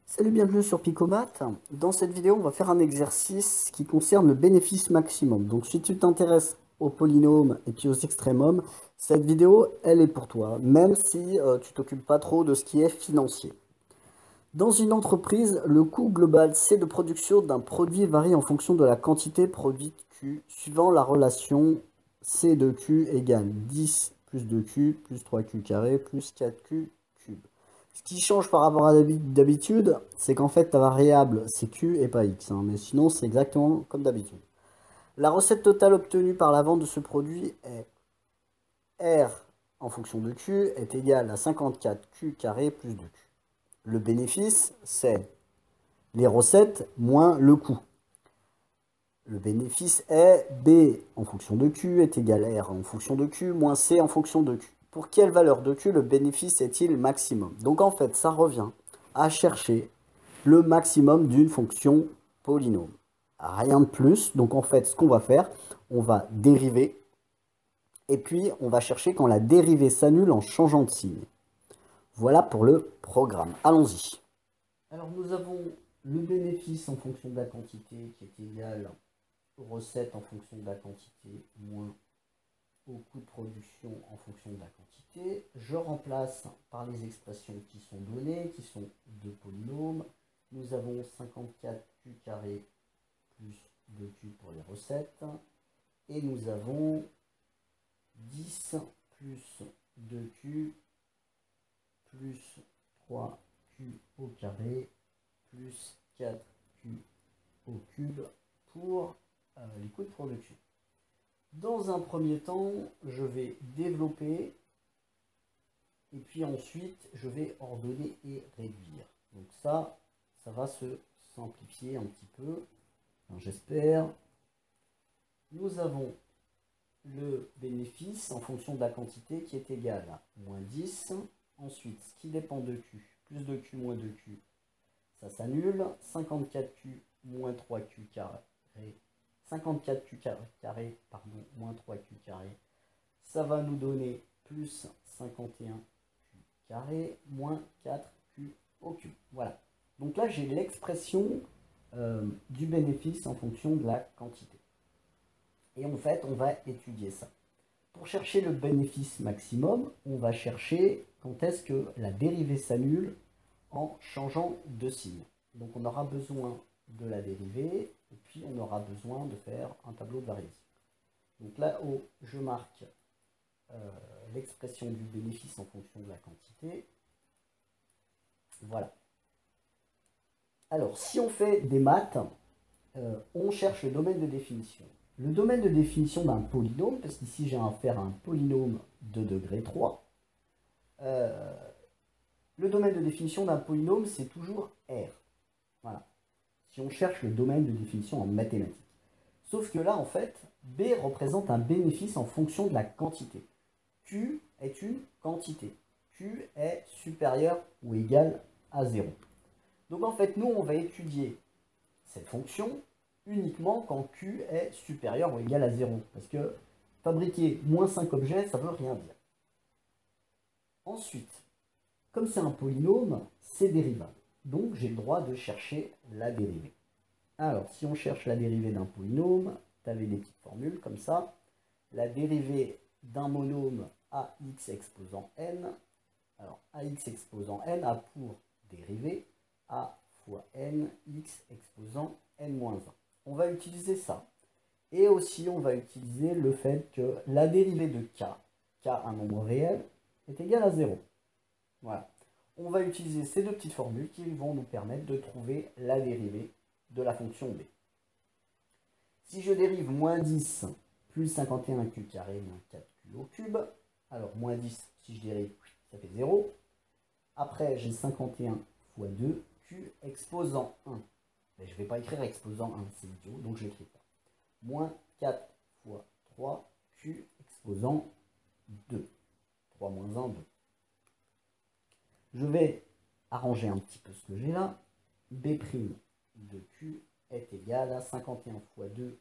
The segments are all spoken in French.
Salut, bienvenue sur Picomat. Dans cette vidéo, on va faire un exercice qui concerne le bénéfice maximum. Donc, si tu t'intéresses aux polynômes et puis aux extrémums, cette vidéo, elle est pour toi, même si tu t'occupes pas trop de ce qui est financier. Dans une entreprise, le coût global C de production d'un produit varie en fonction de la quantité produite Q, suivant la relation C de Q égale 10 plus 2Q plus 3Q carré plus 4Q cube. Ce qui change par rapport à d'habitude, c'est qu'en fait ta variable c'est Q et pas X, hein, mais sinon c'est exactement comme d'habitude. La recette totale obtenue par la vente de ce produit est R en fonction de Q est égale à 54Q carré plus 2Q. Le bénéfice, c'est les recettes moins le coût. Le bénéfice est B en fonction de Q est égal à R en fonction de Q moins C en fonction de Q. Pour quelle valeur de Q le bénéfice est-il maximum? Donc en fait, ça revient à chercher le maximum d'une fonction polynôme. Rien de plus. Donc en fait, ce qu'on va faire, on va dériver et puis on va chercher quand la dérivée s'annule en changeant de signe. Voilà pour le programme. Allons-y. Alors nous avons le bénéfice en fonction de la quantité qui est égal aux recettes en fonction de la quantité moins au coût de production en fonction de la quantité. Je remplace par les expressions qui sont données, qui sont deux polynômes. Nous avons 54Q carré plus 2Q pour les recettes. Et nous avons 10 plus 2Q plus 3Q au carré plus 4Q au cube pour les coûts de production. Dans un premier temps, je vais développer et puis ensuite je vais ordonner et réduire. Donc ça va se simplifier un petit peu, enfin, j'espère. Nous avons le bénéfice en fonction de la quantité qui est égal à moins 10. Ensuite, ce qui dépend de Q, plus de Q moins 2Q, ça s'annule. 54Q moins 3Q carré. 54Q carré, pardon, moins 3Q carré. Ça va nous donner plus 51Q carré moins 4Q au cube. Voilà. Donc là, j'ai l'expression du bénéfice en fonction de la quantité. Et en fait, on va étudier ça. Pour chercher le bénéfice maximum, on va chercher quand est-ce que la dérivée s'annule en changeant de signe. Donc on aura besoin de la dérivée, et puis on aura besoin de faire un tableau de variation. Donc là-haut, je marque l'expression du bénéfice en fonction de la quantité. Voilà. Alors, si on fait des maths, on cherche le domaine de définition. Le domaine de définition d'un polynôme, parce qu'ici j'ai affaire à un polynôme de degré 3, le domaine de définition d'un polynôme, c'est toujours R. Voilà. Si on cherche le domaine de définition en mathématiques. Sauf que là, en fait, B représente un bénéfice en fonction de la quantité. Q est une quantité. Q est supérieur ou égal à 0. Donc en fait, nous, on va étudier cette fonction uniquement quand Q est supérieur ou égal à 0. Parce que fabriquer moins 5 objets, ça ne veut rien dire. Ensuite, comme c'est un polynôme, c'est dérivable. Donc j'ai le droit de chercher la dérivée. Alors, si on cherche la dérivée d'un polynôme, tu avais des petites formules comme ça. La dérivée d'un monôme ax exposant n. Alors, ax exposant n a pour dérivée a fois n, x exposant n-1. On va utiliser ça. Et aussi, on va utiliser le fait que la dérivée de k un nombre réel, est égale à 0. Voilà. On va utiliser ces deux petites formules qui vont nous permettre de trouver la dérivée de la fonction b. Si je dérive moins 10 plus 51q carré moins 4q au cube, alors moins 10, si je dérive, ça fait 0. Après, j'ai 51 fois 2, q exposant 1. Mais je ne vais pas écrire exposant 1, c'est idiot, donc je n'écris pas. Moins 4 fois 3, q exposant 2. 3 moins 1, 2. Je vais arranger un petit peu ce que j'ai là. B' de Q est égal à 51 fois 2,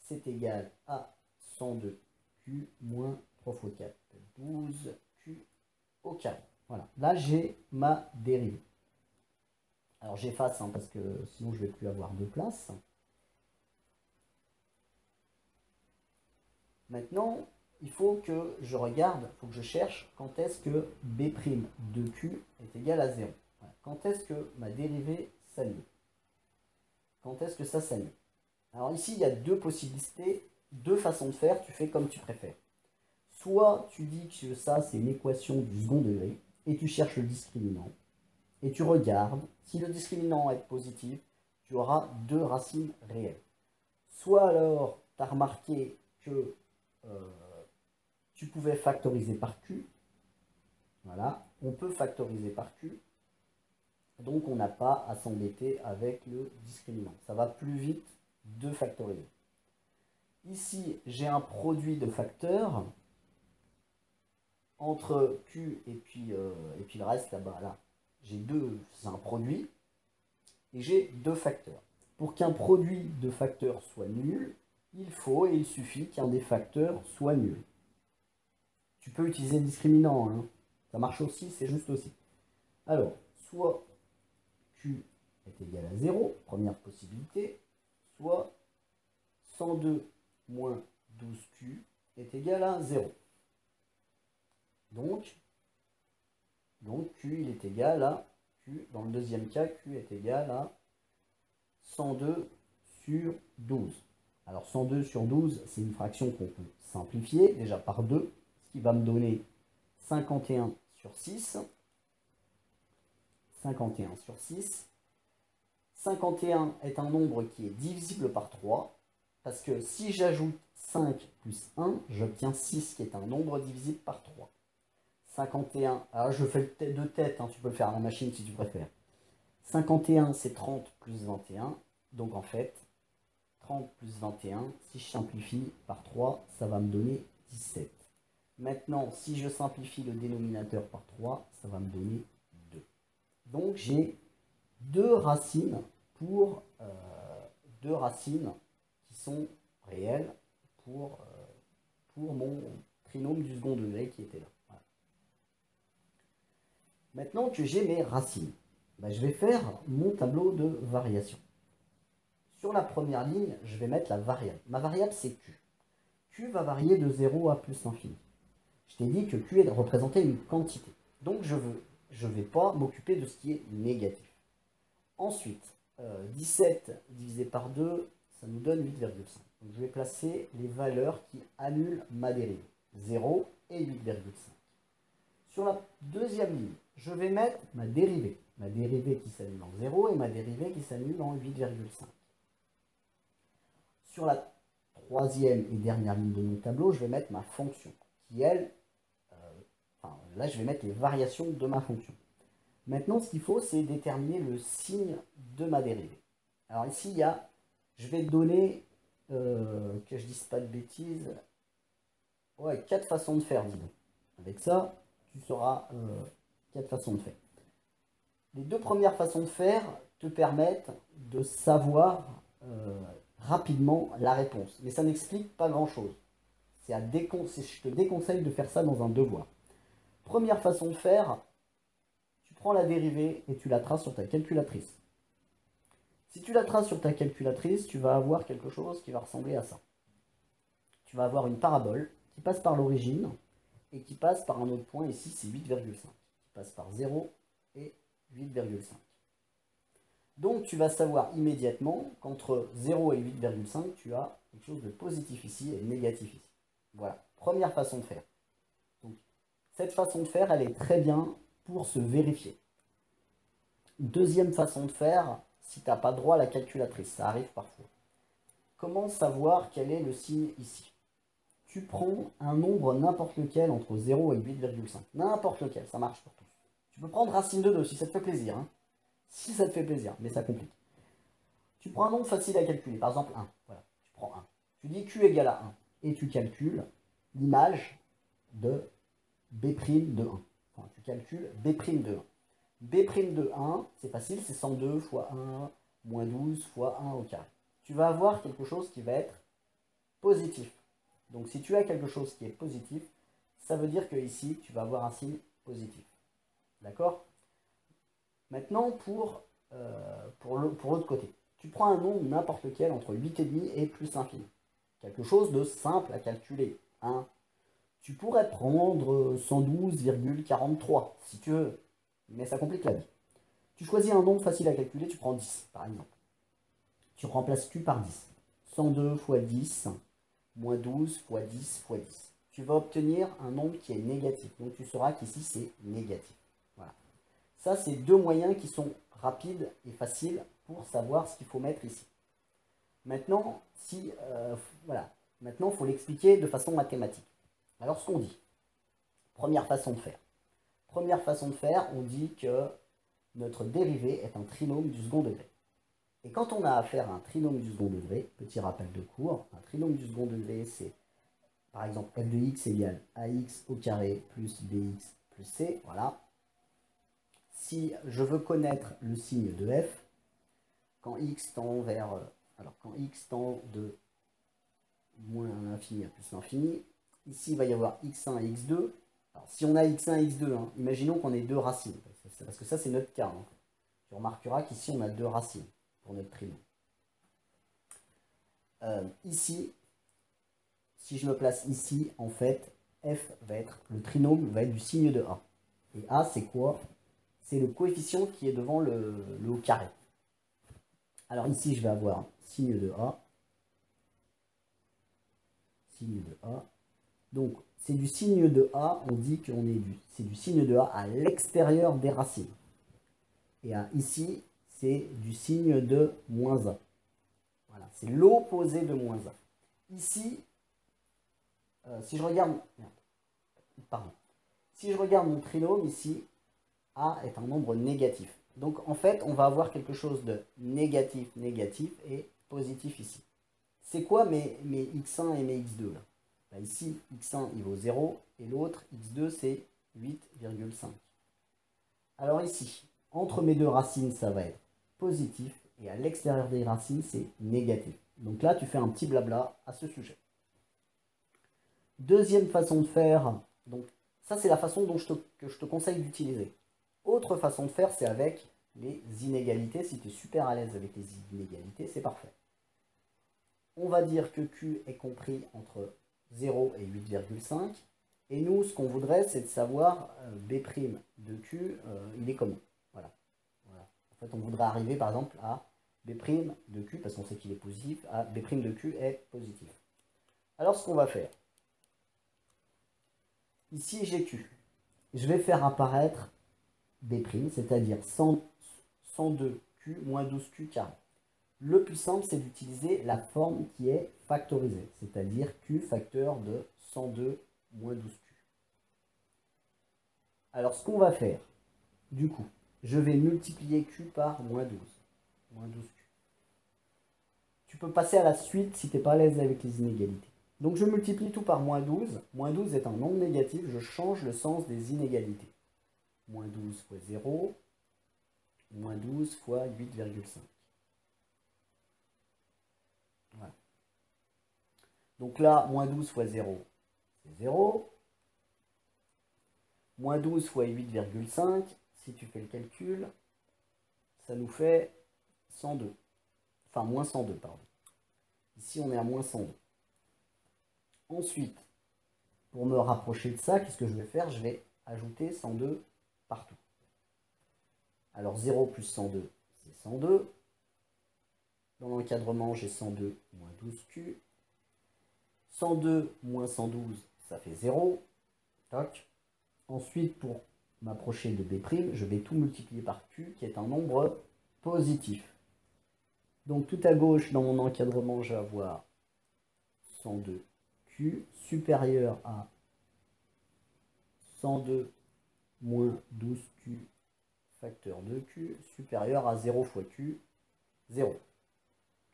c'est égal à 102 Q moins 3 fois 4, 12 Q au carré. Voilà, là j'ai ma dérivée. Alors j'efface hein, parce que sinon je ne vais plus avoir de place. Maintenant, il faut que je regarde, il faut que je cherche quand est-ce que b' de q est égal à 0. Voilà. Quand est-ce que ma dérivée s'annule? Quand est-ce que ça s'annule? Alors ici, il y a deux possibilités, deux façons de faire, tu fais comme tu préfères. Soit tu dis que ça, c'est une équation du second degré, et tu cherches le discriminant, et tu regardes, si le discriminant est positif, tu auras deux racines réelles. Soit alors, tu as remarqué que tu pouvais factoriser par q, voilà, on peut factoriser par q, donc on n'a pas à s'embêter avec le discriminant. Ça va plus vite de factoriser. Ici, j'ai un produit de facteurs entre q et puis le reste là-bas. Là, j'ai deux, c'est un produit, et j'ai deux facteurs. Pour qu'un produit de facteurs soit nul, il faut et il suffit qu'un des facteurs soit nul. Tu peux utiliser le discriminant, hein. Ça marche aussi, c'est juste aussi. Alors, soit q est égal à 0, première possibilité, soit 102 moins 12q est égal à 0. Donc q il est égal à q, dans le deuxième cas, q est égal à 102 sur 12. Alors 102 sur 12, c'est une fraction qu'on peut simplifier déjà par 2, ce qui va me donner 51 sur 6. 51 sur 6. 51 est un nombre qui est divisible par 3, parce que si j'ajoute 5 plus 1, j'obtiens 6 qui est un nombre divisible par 3. 51, alors je fais de tête, hein, tu peux le faire à la machine si tu préfères. 51 c'est 30 plus 21, donc en fait 30 plus 21, si je simplifie par 3, ça va me donner 17. Maintenant, si je simplifie le dénominateur par 3, ça va me donner 2. Donc j'ai deux racines pour deux racines qui sont réelles pour mon trinôme du second degré qui était là. Voilà. Maintenant que j'ai mes racines, je vais faire mon tableau de variation. Sur la première ligne, je vais mettre la variable. Ma variable, c'est Q. Q va varier de 0 à plus l'infini. Je t'ai dit que Q est de représenter une quantité. Donc je ne vais pas m'occuper de ce qui est négatif. Ensuite, 17 divisé par 2, ça nous donne 8,5. Donc je vais placer les valeurs qui annulent ma dérivée. 0 et 8,5. Sur la deuxième ligne, je vais mettre ma dérivée. Ma dérivée qui s'annule en 0 et ma dérivée qui s'annule en 8,5. Sur la troisième et dernière ligne de mon tableau, je vais mettre ma fonction, qui elle, là je vais mettre les variations de ma fonction. Maintenant, ce qu'il faut, c'est déterminer le signe de ma dérivée. Alors ici, il y a, je vais te donner, que je ne dise pas de bêtises, ouais, 4 façons de faire, dis donc. Avec ça, tu sauras 4 façons de faire. Les deux premières façons de faire te permettent de savoir rapidement la réponse. Mais ça n'explique pas grand-chose. Je te déconseille de faire ça dans un devoir. Première façon de faire, tu prends la dérivée et tu la traces sur ta calculatrice. Si tu la traces sur ta calculatrice, tu vas avoir quelque chose qui va ressembler à ça. Tu vas avoir une parabole qui passe par l'origine et qui passe par un autre point, ici c'est 8,5, qui passe par 0 et 8,5. Donc tu vas savoir immédiatement qu'entre 0 et 8,5, tu as quelque chose de positif ici et négatif ici. Voilà, première façon de faire. Donc, cette façon de faire, elle est très bien pour se vérifier. Deuxième façon de faire, si tu n'as pas droit à la calculatrice, ça arrive parfois. Comment savoir quel est le signe ici? Tu prends un nombre n'importe lequel entre 0 et 8,5. N'importe lequel, ça marche pour tous. Tu peux prendre racine de 2 si ça te fait plaisir. Hein. Si ça te fait plaisir, mais ça complique. Tu prends un nombre facile à calculer, par exemple 1. Voilà, tu prends 1. Tu dis Q égale à 1. Et tu calcules l'image de B' de 1. Enfin, tu calcules B' de 1. B' de 1, c'est facile, c'est 102 fois 1 moins 12 fois 1 au carré. Tu vas avoir quelque chose qui va être positif. Donc si tu as quelque chose qui est positif, ça veut dire que ici, tu vas avoir un signe positif. D'accord? Maintenant, pour pour l'autre côté. Tu prends un nombre n'importe lequel entre 8,5 et plus l'infini. Quelque chose de simple à calculer. Hein. Tu pourrais prendre 112,43 si tu veux, mais ça complique la vie. Tu choisis un nombre facile à calculer, tu prends 10 par exemple. Tu remplaces Q par 10. 102 fois 10, moins 12 fois 10 fois 10. Tu vas obtenir un nombre qui est négatif. Donc tu sauras qu'ici c'est négatif. Voilà. Ça, c'est deux moyens qui sont rapides et faciles pour savoir ce qu'il faut mettre ici. Maintenant, voilà. Maintenant, il faut l'expliquer de façon mathématique. Alors, ce qu'on dit, première façon de faire. Première façon de faire, on dit que notre dérivé est un trinôme du second degré. Et quand on a affaire à un trinôme du second degré, petit rappel de cours, un trinôme du second degré, c'est par exemple f de x égale ax au carré plus bx plus c, voilà. Si je veux connaître le signe de f, quand x tend vers, quand x tend de moins l'infini à plus l'infini, ici il va y avoir x1 et x2. Alors si on a x1 et x2, hein, imaginons qu'on ait deux racines, parce que ça c'est notre cas. Hein. Tu remarqueras qu'ici on a deux racines pour notre trinôme. Ici, si je me place ici, en fait, f va être, le trinôme va être du signe de a. Et a c'est quoi? C'est le coefficient qui est devant le haut carré. Alors ici, je vais avoir signe de A. Signe de A. Donc, c'est du signe de A, on dit qu'on est c'est du signe de A à l'extérieur des racines. Et ici, c'est du signe de moins A. Voilà, c'est l'opposé de moins A. Ici, si je regarde... Pardon. Si je regarde mon trinôme, ici, A est un nombre négatif. Donc en fait, on va avoir quelque chose de négatif, négatif et positif ici. C'est quoi mes x1 et mes x2 là? Bah, ici, x1 il vaut 0 et l'autre, x2, c'est 8,5. Alors ici, entre mes deux racines, ça va être positif et à l'extérieur des racines, c'est négatif. Donc là, tu fais un petit blabla à ce sujet. Deuxième façon de faire, donc ça c'est la façon que je te conseille d'utiliser. Autre façon de faire, c'est avec les inégalités. Si tu es super à l'aise avec les inégalités, c'est parfait. On va dire que Q est compris entre 0 et 8,5. Et nous, ce qu'on voudrait, c'est de savoir B' de Q, il est comment. Voilà. En fait, on voudrait arriver, par exemple, à B' de Q, parce qu'on sait qu'il est positif, à B' de Q est positif. Alors, ce qu'on va faire, ici, j'ai Q. Je vais faire apparaître B', c'est-à-dire 102Q moins 12Q carré. Le plus simple, c'est d'utiliser la forme qui est factorisée, c'est-à-dire Q facteur de 102 moins 12Q. Alors, ce qu'on va faire, du coup, je vais multiplier Q par moins 12. Moins 12Q. Tu peux passer à la suite si tu n'es pas à l'aise avec les inégalités. Donc, je multiplie tout par moins 12. Moins 12 est un nombre négatif, je change le sens des inégalités. Moins 12 fois 0, moins 12 fois 8,5. Voilà. Donc là, moins 12 fois 0, c'est 0. Moins 12 fois 8,5, si tu fais le calcul, ça nous fait 102. Enfin, moins 102, pardon. Ici, on est à moins 102. Ensuite, pour me rapprocher de ça, qu'est-ce que je vais faire? Je vais ajouter 102 partout. Alors, 0 plus 102, c'est 102. Dans l'encadrement, j'ai 102 moins 12Q. 102 moins 112, ça fait 0. Toc. Ensuite, pour m'approcher de B', je vais tout multiplier par Q, qui est un nombre positif. Donc tout à gauche, dans mon encadrement, je vais avoir 102Q supérieur à 102 moins 12Q facteur de Q supérieur à 0 fois Q, 0.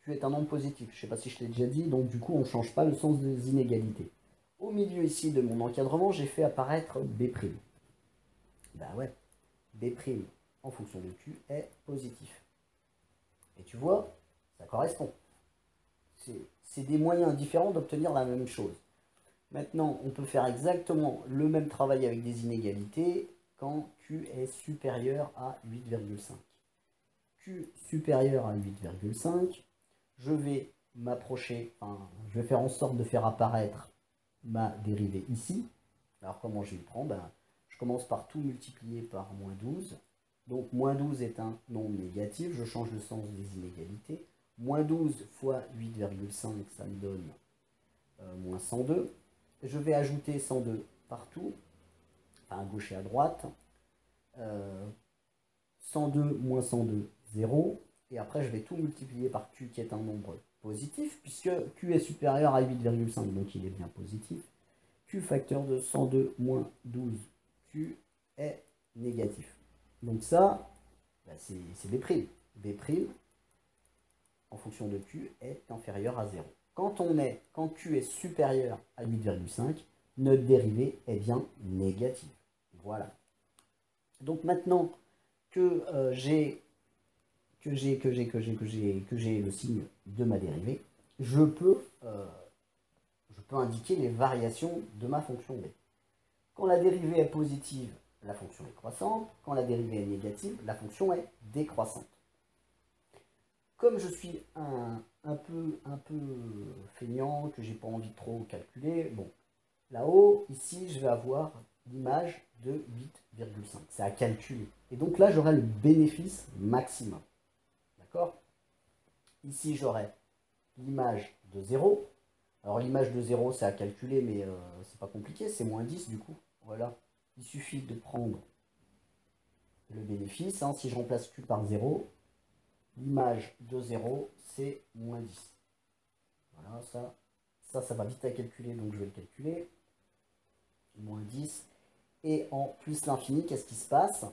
Q est un nombre positif, je ne sais pas si je l'ai déjà dit, donc du coup on ne change pas le sens des inégalités. Au milieu ici de mon encadrement, j'ai fait apparaître B'. Ben ouais, B' en fonction de Q est positif. Et tu vois, ça correspond. C'est des moyens différents d'obtenir la même chose. Maintenant, on peut faire exactement le même travail avec des inégalités quand Q est supérieur à 8,5. Q supérieur à 8,5, je vais m'approcher, enfin, je vais faire en sorte de faire apparaître ma dérivée ici. Alors comment je vais le prendre? Je commence par tout multiplier par moins 12. Donc moins 12 est un nombre négatif, je change le sens des inégalités. Moins 12 fois 8,5, ça me donne moins 102. Je vais ajouter 102 partout, enfin à gauche et à droite. 102 moins 102, 0. Et après, je vais tout multiplier par Q qui est un nombre positif, puisque Q est supérieur à 8,5, donc il est bien positif. Q facteur de 102 moins 12, Q est négatif. Donc ça, bah c'est B'. B' en fonction de Q est inférieur à 0. Quand Q est supérieur à 8,5, notre dérivée est bien négative. Voilà. Donc maintenant que j'ai le signe de ma dérivée, je peux indiquer les variations de ma fonction b. Quand la dérivée est positive, la fonction est croissante. Quand la dérivée est négative, la fonction est décroissante. Comme je suis un peu feignant, que j'ai pas envie de trop calculer, bon, là-haut, ici, je vais avoir l'image de 8,5. C'est à calculer. Et donc là, j'aurai le bénéfice maximum. D'accord? Ici, j'aurai l'image de 0. Alors l'image de 0, c'est à calculer, mais c'est pas compliqué, c'est moins 10 du coup. Voilà. Il suffit de prendre le bénéfice. Hein. Si je remplace Q par 0, l'image de 0, c'est moins 10. Voilà, ça va vite à calculer, donc je vais le calculer. Moins 10. Et en plus l'infini, qu'est-ce qui se passe?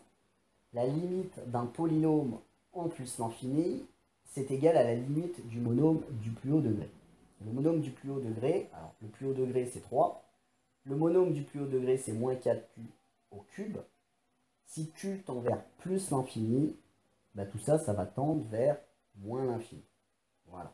La limite d'un polynôme en plus l'infini, c'est égal à la limite du monôme du plus haut degré. Le monôme du plus haut degré, alors le plus haut degré c'est 3, le monôme du plus haut degré c'est moins 4Q au cube. Si Q tend vers plus l'infini, bah tout ça, ça va tendre vers moins l'infini. Voilà.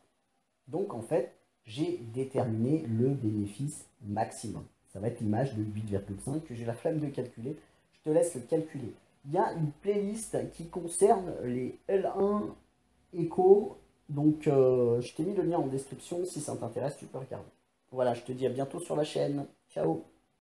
Donc en fait, j'ai déterminé le bénéfice maximum. Ça va être l'image de 8,5 que j'ai la flemme de calculer. Je te laisse le calculer. Il y a une playlist qui concerne les L1 écho. Donc je t'ai mis le lien en description. Si ça t'intéresse, tu peux regarder. Voilà, je te dis à bientôt sur la chaîne. Ciao!